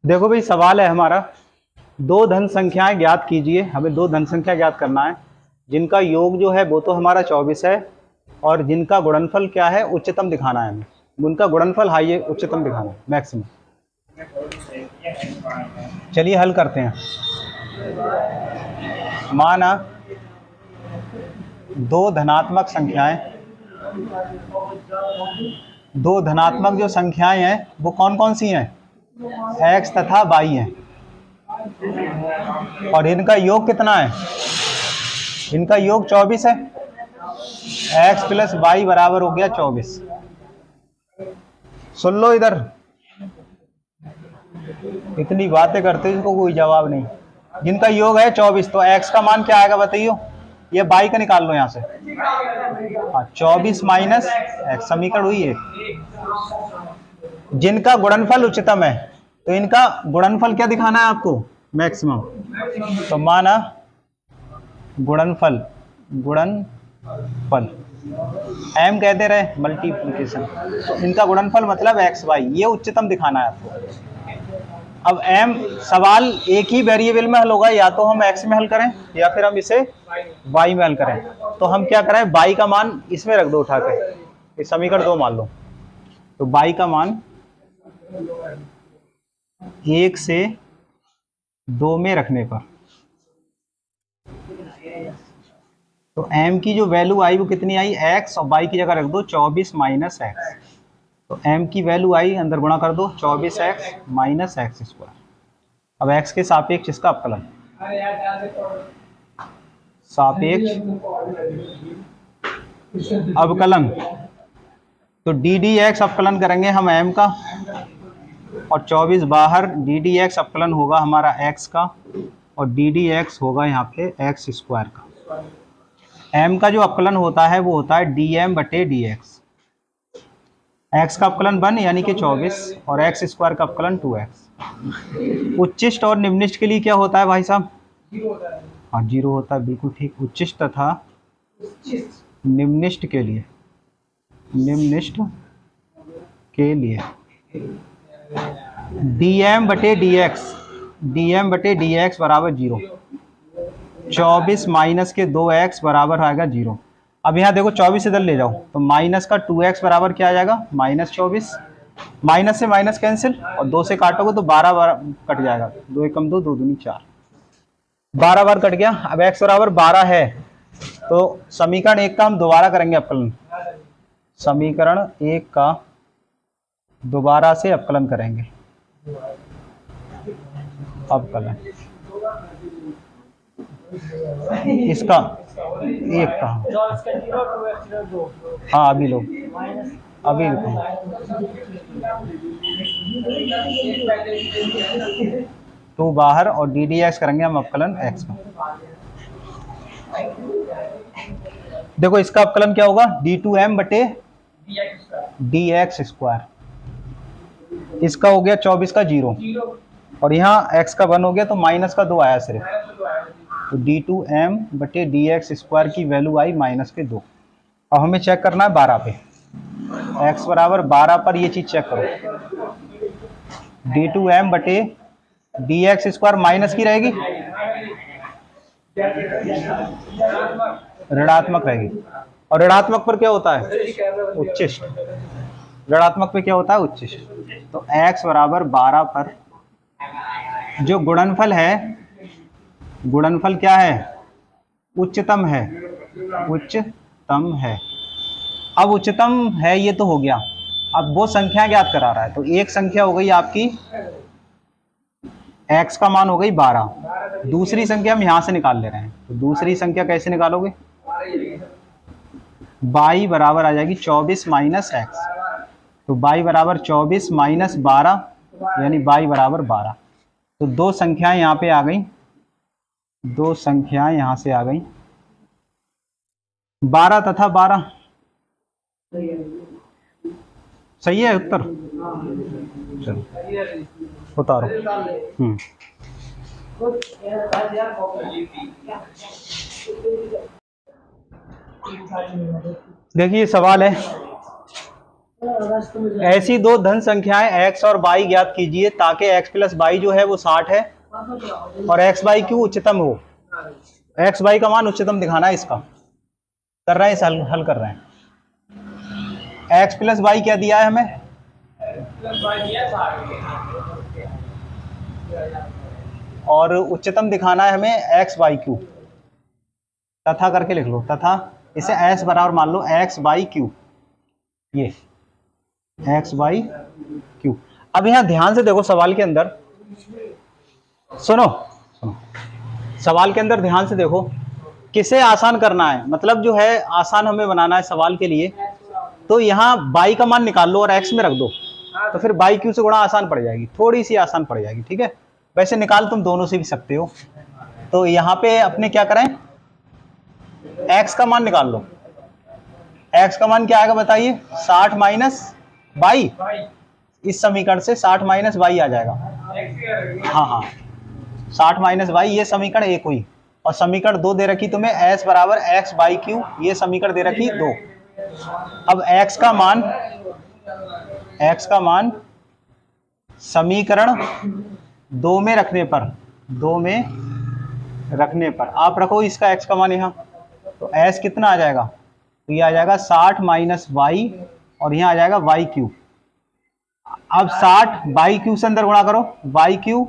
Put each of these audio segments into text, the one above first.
देखो भाई, सवाल है हमारा, दो धन संख्याएं ज्ञात कीजिए। हमें दो धन संख्या ज्ञात करना है जिनका योग जो है वो तो हमारा 24 है, और जिनका गुणनफल क्या है, उच्चतम दिखाना है हमें। उनका गुणनफल हाई उच्चतम दिखाना है, मैक्सिमम। चलिए हल करते हैं। माना दो धनात्मक संख्याएं, दो धनात्मक जो संख्याएं हैं वो कौन कौन सी हैं, x तथा y हैं, और इनका योग कितना है, इनका योग 24 है। x प्लस वाई बराबर हो गया 24। सुन लो इधर, इतनी बातें करते इनको कोई जवाब नहीं। जिनका योग है 24, तो x का मान क्या आएगा बताइयो, ये y का निकाल लो यहां से। हाँ, 24 माइनस x, समीकरण हुई है। जिनका गुणनफल उच्चतम है, तो इनका गुणनफल क्या दिखाना है आपको, मैक्सिमम। तो माना गुणनफल, गुणनफल m कहते रहे, मल्टीप्लिकेशन, तो इनका गुणनफल मतलब x y, ये उच्चतम दिखाना है आपको। अब m सवाल एक ही वेरिएबल में हल होगा, या तो हम x में हल करें या फिर हम इसे y में हल करें। तो हम क्या करें, y का मान इसमें रख दो उठा के, ये समीकरण 2 मान लो। तो y का मान 1 से 2 में रखने पर, तो m की जो वैल्यू आई वो कितनी आई, x, और y की जगह रख दो 24 माइनस x। तो m की वैल्यू आई, अंदर गुणा कर दो 24x माइनस एक्स स्क्वायर। अब x के सापेक्ष इसका अवकलन, सापेक्ष अवकलन, तो डी डी एक्स अवकलन करेंगे हम m का, और 24 बाहर, डी डी एक्स अवकलन होगा हमारा x का, और डी डी एक्स होगा यहाँ पे एक्स स्क्वायर का। m का जो अवकलन होता है वो होता है dm बटे dx। x का अवकलन 1 यानी कि 24, और x स्क्वायर का अवकलन 2x। उच्चिष्ट और निम्निष्ट के लिए क्या होता है भाई साहब, हाँ 0 होता है, बिल्कुल ठीक। उच्चिष्ट तथा निम्निष्ट के लिए, निम्निष्ट के लिए dm बटे dx, dm बटे dx बराबर 0। 24 माइनस के 2x बराबर आएगा 0। अब यहाँ देखो 24 इधर ले जाओ, तो माइनस का 2x बराबर क्या आ जाएगा, माइनस 24। माइनस से माइनस कैंसिल, और 2 से काटोगे तो 12 बार कट जाएगा, 2 एकम 2, 2 दूनी 4, 12 बार कट गया। अब x बराबर 12 है, तो समीकरण 1 का हम दोबारा करेंगे अवकलन, समीकरण 1 का दोबारा से अवकलन करेंगे, अवकलन इसका 1 का, हाँ अभी लो, अभी लिखो, तो बाहर, और डी डी एक्स करेंगे हम अवकलन x का। देखो इसका अवकलन क्या होगा, d2m बटे dx स्क्वायर। इसका हो गया 24 का 0, और यहाँ x का 1 हो गया, तो माइनस का 2 आया सिर्फ, तो d2m बटे dx स्क्वायर की वैल्यू आई माइनस के 2। अब हमें चेक करना है 12 पे, x बराबर 12 पर ये चीज चेक करो, d2m बटे dx स्क्वायर माइनस की रहेगी, ऋणात्मक रहेगी, और ऋणात्मक पर क्या होता है, उच्चिष्ट। ऋणात्मक पे क्या होता है, उच्चिष्ट। तो x बराबर 12 पर जो गुणनफल है, गुणनफल क्या है, उच्चतम है, उच्चतम है। अब उच्चतम है ये तो हो गया, अब वो संख्या ज्ञात करा रहा है, तो एक संख्या हो गई आपकी, x का मान हो गई 12, दूसरी संख्या हम यहां से निकाल ले रहे हैं। तो दूसरी संख्या कैसे निकालोगे, y बराबर आ जाएगी 24 माइनस एक्स, तो y बराबर 24 माइनस 12, यानी y बराबर 12। तो दो संख्याएं यहाँ पे आ गई, दो संख्याएं यहां से आ गई, 12 तथा 12। सही है उत्तर, चलो उतारो। देखिए सवाल है, ऐसी दो धन संख्याएं x और y ज्ञात कीजिए ताकि x प्लस y जो है वो 60 है और x बाई क्यू उच्चतम हो। x बाई का मान उच्चतम दिखाना है, इसका कर रहे हैं, इस हल कर रहे हैं। x प्लस वाई क्या दिया है हमें, और उच्चतम दिखाना है हमें x बाई क्यू। तथा करके लिख लो, तथा इसे s बराबर मान लो x बाई क्यू, ये x बाई क्यू। अब यहां ध्यान से देखो सवाल के अंदर, सुनो सवाल के अंदर ध्यान से देखो, किसे आसान करना है, मतलब जो है आसान हमें बनाना है सवाल के लिए। तो यहाँ y का मान निकाल लो और x में रख दो, तो फिर बाई क्यू से गुणा आसान पड़ जाएगी, थोड़ी सी आसान पड़ जाएगी, ठीक है। वैसे निकाल तुम दोनों से भी सकते हो। तो यहाँ पे अपने क्या करें, x का मान निकाल लो। x का मान क्या आएगा बताइए, 60 माइनस वाई। इस समीकरण से 60 माइनस वाई आ जाएगा। हाँ हाँ, 60 माइनस वाई, ये समीकरण 1 हुई। और समीकरण 2 दे रखी तुम्हें s बराबर x बाई क्यू, ये समीकरण दे रखी 2। अब x का मान समीकरण 2 में रखने पर आप रखो इसका x का मान यहाँ, तो s कितना आ जाएगा, तो ये आ जाएगा 60 माइनस वाई और यहाँ आ जाएगा वाई क्यू। अब 60 बाई क्यू से अंदर गुणा करो, वाई क्यू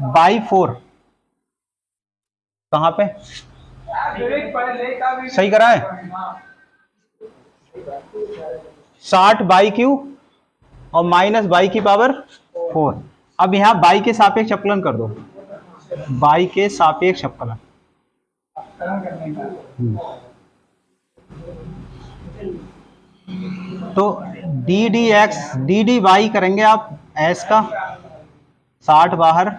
बाई 4, कहाँ पे सही करा है, 60 बाई क्यू और माइनस बाई की पावर 4। अब यहाँ बाई के सापेक्ष अपकलन कर दो, बाई के सापेक्ष अपकलन। तो D D X D D Y करेंगे आप एस का 60 बाहर,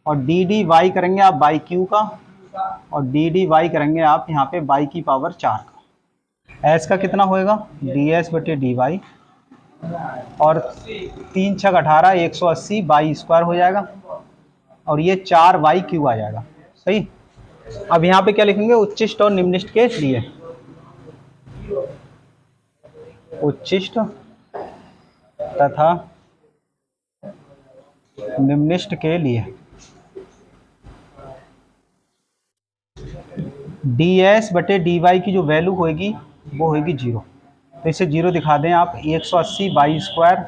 और डी डी वाई करेंगे आप बाई क्यू का, और डी डी वाई करेंगे आप यहाँ पे बाई की पावर 4 का। एस का कितना होएगा, डी एस बटे डी वाई, और 3 छक 18 180 बाई स्क्वायर हो जाएगा, और ये 4 वाई क्यू आ जाएगा। सही। अब यहाँ पे क्या लिखेंगे, उच्चिष्ट और निम्निष्ट के लिए, उच्चिष्ट तथा निम्निष्ट के लिए डी एस बटे डी वाई की जो वैल्यू होएगी वो होएगी 0। तो इसे 0 दिखा दें आप, 180 बाई स्क्वायर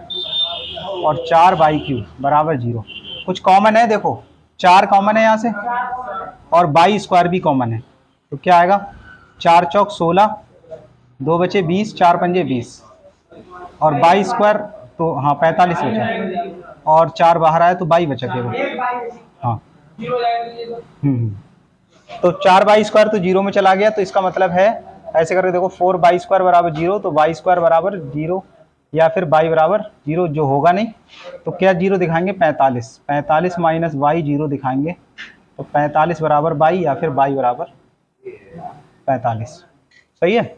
और 4 बाई क्यू बराबर 0। कुछ कॉमन है, देखो 4 कॉमन है यहाँ से और बाई स्क्वायर भी कॉमन है, तो क्या आएगा, 4 चौक 16, 2 बचे 20, 4 पंजे 20, और बाई स्क्वायर तो हाँ 45 बचा, और 4 बाहर आया तो बाई बचा केवल। हाँ तो 4 बाई स्क्वायर तो 0 में चला गया, तो इसका मतलब है ऐसे करके देखो, 4 बाई स्क्वायर बराबर 0, तो बाई स्क्वायर बराबर 0 या फिर बाई बराबर 0 जो होगा नहीं, तो क्या 0 दिखाएंगे, 45, 45 माइनस बाई 0 दिखाएंगे, तो 45 बराबर बाई या फिर बाई बराबर 45। सही है,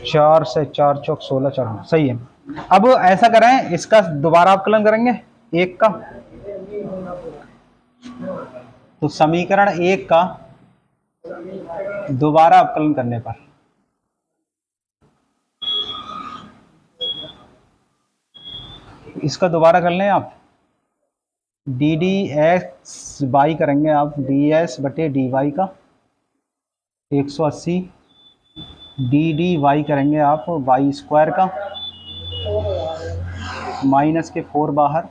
4 से 4 चौक 16, 4 सही है। अब ऐसा करें, इसका दोबारा अवकलन करेंगे 1 का, तो समीकरण 1 का दोबारा अवकलन करने पर इसका दोबारा कर लें आप, डी डी एक्स बाई करेंगे आप डी एस बटे डी वाई का 180, डी डी वाई करेंगे आप वाई स्क्वायर का माइनस के 4 बाहर,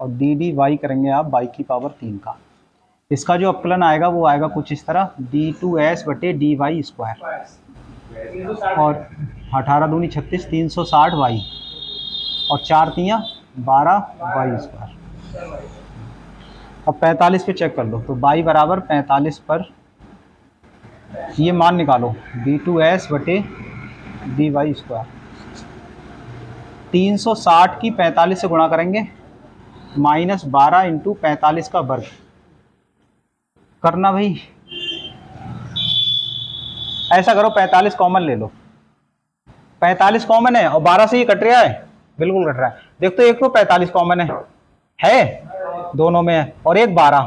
और डी डी वाई करेंगे आप बाई की पावर 3 का। इसका जो अपकलन आएगा वो आएगा कुछ इस तरह, डी टू एस बटे डी वाई स्क्वायर, और 18 दूनी 36, 360 वाई, और 4 तियाँ 12 वाई स्क्वायर। अब 45 पे चेक कर लो, तो बाई बराबर 45 पर ये मान निकालो, डी टू एस बटे डी वाई स्क्वायर, 360 की 45 से गुणा करेंगे, माइनस 12 इंटू 45 का वर्ग करना भाई। ऐसा करो, 45 कॉमन ले लो, 45 कॉमन है और 12 से ये कट रहा है, बिल्कुल कट रहा है। देख तो एक तो 45 कॉमन है दोनों में है, और एक 12,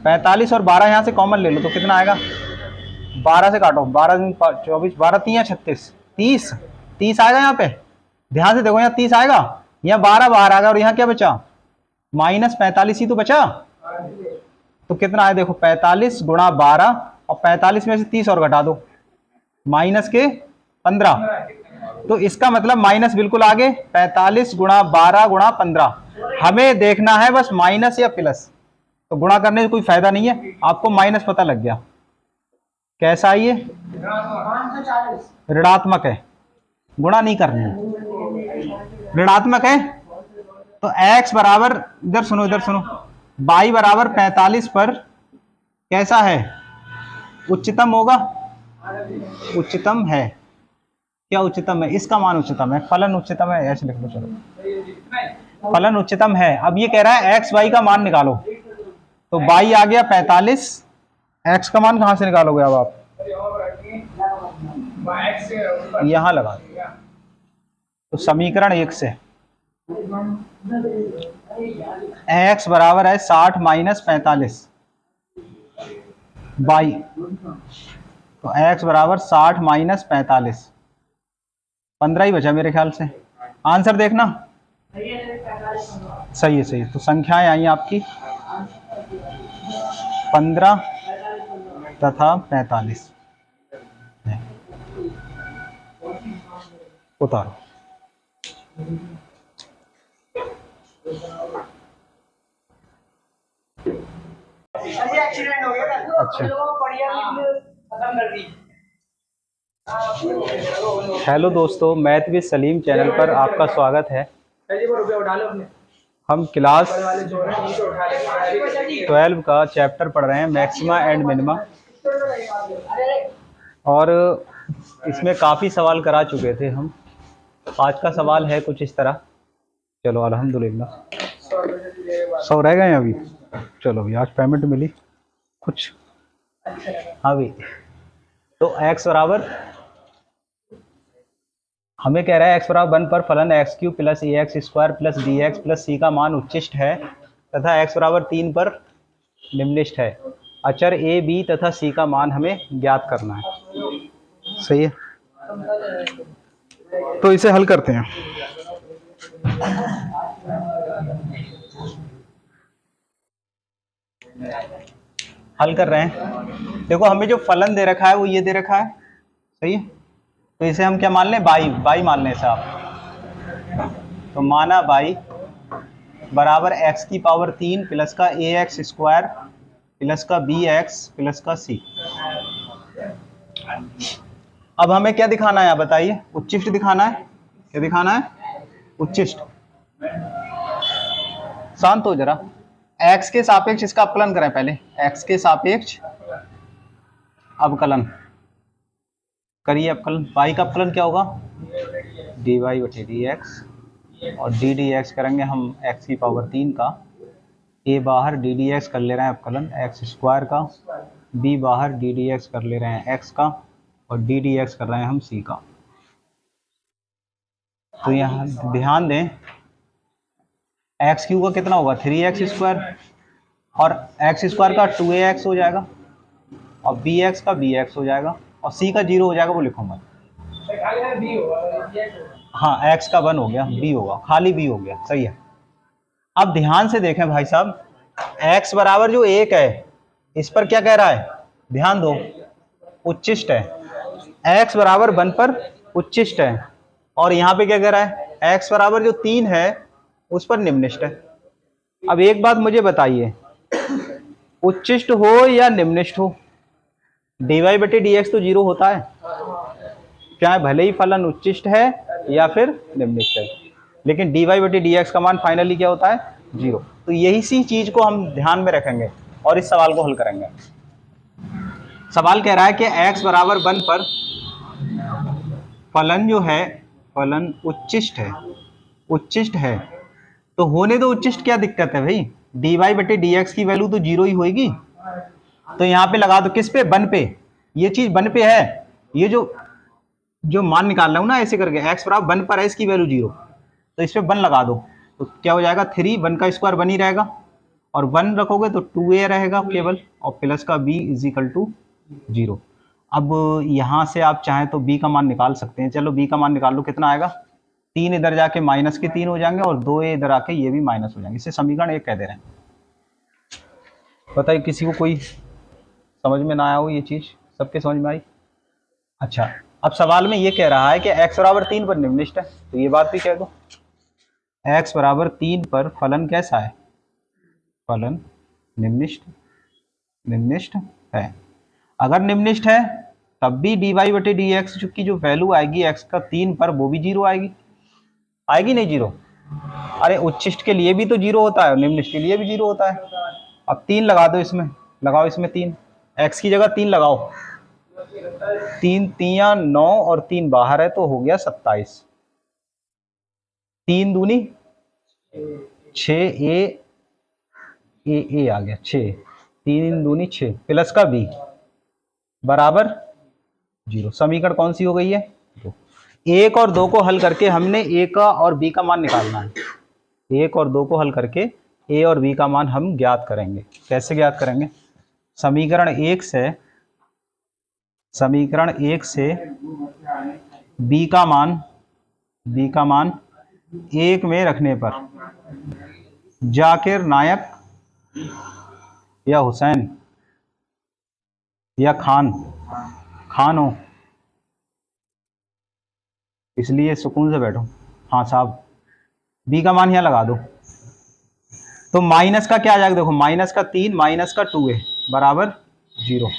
45 और 12 यहाँ से कॉमन ले लो, तो कितना आएगा, 12 से काटो, 12 24, 12 3 36, 30 आएगा यहाँ पे, ध्यान से देखो, यहाँ 30 आएगा, यहाँ 12 बाहर आएगा, और यहाँ क्या बचा, -45 ही तो बचा। तो कितना है देखो, 45 गुणा 12, और 45 में से 30 और घटा दो, -15। तो इसका मतलब माइनस बिल्कुल आगे, 45 गुणा 12 गुणा 15। हमें देखना है बस माइनस या प्लस, तो गुणा करने से कोई फायदा नहीं है, आपको माइनस पता लग गया। कैसा है ये, ऋणात्मक है, गुणा नहीं करनी है, ऋणात्मक है। तो x बराबर, इधर सुनो इधर सुनो, y बराबर 45 पर कैसा है, उच्चतम होगा, उच्चतम है। क्या उच्चतम है, इसका मान उच्चतम है, फलन उच्चतम है, ऐसे लिख लो चलो, फलन उच्चतम है। अब ये कह रहा है x y का मान निकालो, तो y आ गया 45, x का मान कहां से निकालोगे अब आप, यहां लगा दो, तो समीकरण 1 से x बराबर है 60 - 45 y, तो x बराबर 60 - 45, 15 ही बचा मेरे ख्याल से। आंसर देखना, सही है, सही है। तो संख्याएं आई आपकी 15 तथा 45। उतारो। एक्सीडेंट हो गया, अच्छा, खत्म कर दी। हेलो दोस्तों, मैथ विद सलीम चैनल पर आपका स्वागत है। हम क्लास 12 का चैप्टर पढ़ रहे हैं, मैक्सिमा एंड मिनिमा, और इसमें काफ़ी सवाल करा चुके थे हम। आज का सवाल है कुछ इस तरह, चलो अल्हम्दुलिल्लाह 100 रह गए अभी, चलो अभी आज पेमेंट मिली कुछ, हाँ भाई। तो x बराबर, हमें कह रहा है x बराबर 1 पर फलन x³ + ax² + bx + c का मान उच्चिष्ट है, तथा x बराबर 3 पर निम्नलिखित है। अचर a, b तथा c का मान हमें ज्ञात करना है। सही है, तो इसे हल करते हैं। हल कर रहे हैं, देखो हमें जो फलन दे रखा है वो ये दे रखा है, सही है। तो इसे हम क्या मान लें, बाई मान लें इसे आप। तो माना बाई बराबर x³ प्लस का ax² प्लस का bx प्लस का c। अब हमें क्या दिखाना है बताइए, उच्चिष्ट दिखाना है। क्या दिखाना है, उच्चिष्ट। शांत हो जरा, x के सापेक्ष इसका अवकलन करें पहले, x के सापेक्ष अवकलन करिए, अवकलन। y का अवकलन क्या होगा, dy/dx, और ddx करेंगे हम x³ का, a बाहर ddx कर ले रहे हैं अवकलन x² का, b बाहर ddx कर ले रहे हैं x का, और ddx कर रहे हैं हम c का। तो यहाँ ध्यान दें, x³ का कितना होगा 3x², और x² का 2ax हो जाएगा, और bx का bx हो जाएगा, और c का 0 हो जाएगा, वो लिखूंगा। हाँ, x का 1 हो गया, b होगा, खाली b हो गया, सही है। अब ध्यान से देखें भाई साहब, x बराबर जो 1 है, इस पर क्या कह रहा है, ध्यान दो, उच्चिष्ट है। x बराबर 1 पर उच्चिष्ट है, और यहाँ पे क्या कह रहा है, x बराबर जो 3 है उस पर निम्निष्ट है। अब एक बात मुझे बताइए, उच्चिष्ट हो या निम्निष्ट हो, dy/dx तो 0 होता है, चाहे भले ही फलन उच्चिष्ट है या फिर निम्निष्ट है, लेकिन dy/dx का मान फाइनली क्या होता है, 0। तो यही सी चीज को हम ध्यान में रखेंगे और इस सवाल को हल करेंगे। सवाल कह रहा है कि x बराबर 1 पर फलन जो है, फलन उच्चिष्ट है, उच्चिष्ट है। तो होने दो उच्चिष्ट, क्या दिक्कत है भाई, dy/dx की वैल्यू तो 0 ही होगी। तो यहाँ पे लगा दो, किस पे, 1 पे, ये चीज 1 पे है, ये जो मान निकाल रहा हूं ना ऐसे करके, x बराबर 1 पर है, इसकी वैल्यू 0, तो इस पे 1 लगा दो, तो क्या हो जाएगा 3, 1 का स्क्वायर 1 ही रहेगा, और 1 रखोगे तो 2a रहेगा केवल, और प्लस का b = 0। अब यहाँ से आप चाहें तो b का मान निकाल सकते हैं। चलो b का मान निकाल लो, कितना आएगा, 3 इधर जाके माइनस के 3 हो जाएंगे और 2 इधर आके ये भी माइनस हो जाएंगे। इसे समीकरण 1 कह दे रहे हैं। बताइए किसी को कोई समझ में ना आया हो ये चीज़, सबके समझ में आई? अच्छा, अब सवाल में ये कह रहा है कि x बराबर 3 पर निम्नलिखित है, तो ये बात भी कह दो, x बराबर 3 पर फलन कैसा है, फलन निम्नलिखित है। अगर निम्नलिखित है तब भी dy बटे डी एक्स की जो वैल्यू आएगी x का 3 पर वो भी 0 आएगी, आएगी नहीं 0? अरे उच्चिष्ट के लिए भी तो 0 होता है और निम्नलिखित के लिए भी 0 होता है। अब 3 लगा दो इसमें, लगाओ इसमें 3, x की जगह 3 लगाओ, 3 3 9 और 3 बाहर है तो हो गया 27, 3 दूनी 6, ए आ गया 6, 3 दूनी 6 प्लस का b बराबर 0। समीकरण कौन सी हो गई है, 2। 1 और 2 को हल करके हमने a का और b का मान निकालना है। 1 और 2 को हल करके a और b का मान हम ज्ञात करेंगे। कैसे ज्ञात करेंगे, समीकरण 1 से b का मान 1 में रखने पर जाकिर नायक या हुसैन या खान हो, इसलिए सुकून से बैठो, हाँ साहब, b का मान यहाँ लगा दो। तो माइनस का क्या आ जाएगा, देखो माइनस का 3 माइनस का 2 है बराबर 0।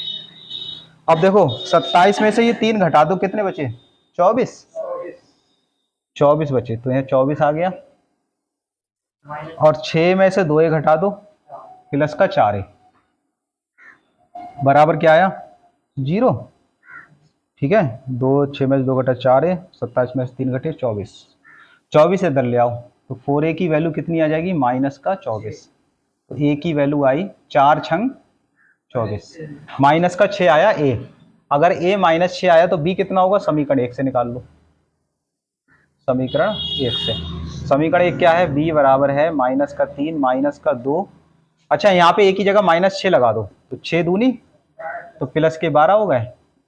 अब देखो 27 में से ये 3 घटा दो, कितने बचे, 24 बचे, तो यहाँ 24 आ गया और 6 में से 2 घटा दो प्लस का 4 बराबर क्या आया, 0। ठीक है, 6 में से 2 घटा 4 है, 27 में से 3 घटे 24 इधर ले आओ तो 4a की वैल्यू कितनी आ जाएगी, माइनस का 24। तो a की वैल्यू आई 4 छंग 24, माइनस का 6 आया a। अगर a माइनस 6 आया तो b कितना होगा, समीकरण 1 से निकाल लो, समीकरण 1 से। समीकरण 1 क्या है, b बराबर है माइनस का 3 माइनस का 2। अच्छा यहाँ पे a की जगह माइनस 6 लगा दो, तो 6 दूनी तो प्लस के 12 हो गए,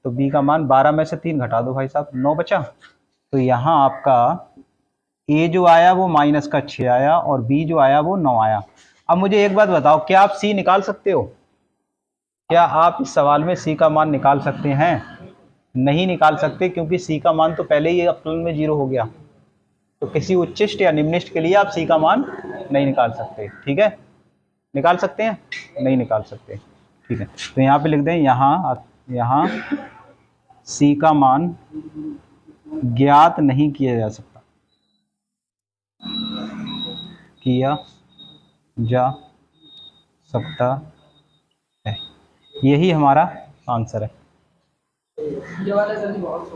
तो b का मान 12 में से 3 घटा दो भाई साहब, 9 बचा। तो यहाँ आपका a जो आया वो माइनस का 6 आया और b जो आया वो 9 आया। अब मुझे एक बात बताओ, क्या आप c निकाल सकते हो, क्या आप इस सवाल में c का मान निकाल सकते हैं? नहीं निकाल सकते, क्योंकि c का मान तो पहले ही अपलन में 0 हो गया। तो किसी उच्चिष्ट या निम्निष्ट के लिए आप c का मान नहीं निकाल सकते। ठीक है, निकाल सकते हैं, नहीं निकाल सकते। ठीक है, तो यहाँ पे लिख दें, यहाँ c का मान ज्ञात नहीं किया जा सकता, किया जा सकता है। यही हमारा आंसर है। ये वाला जल्दी बहुत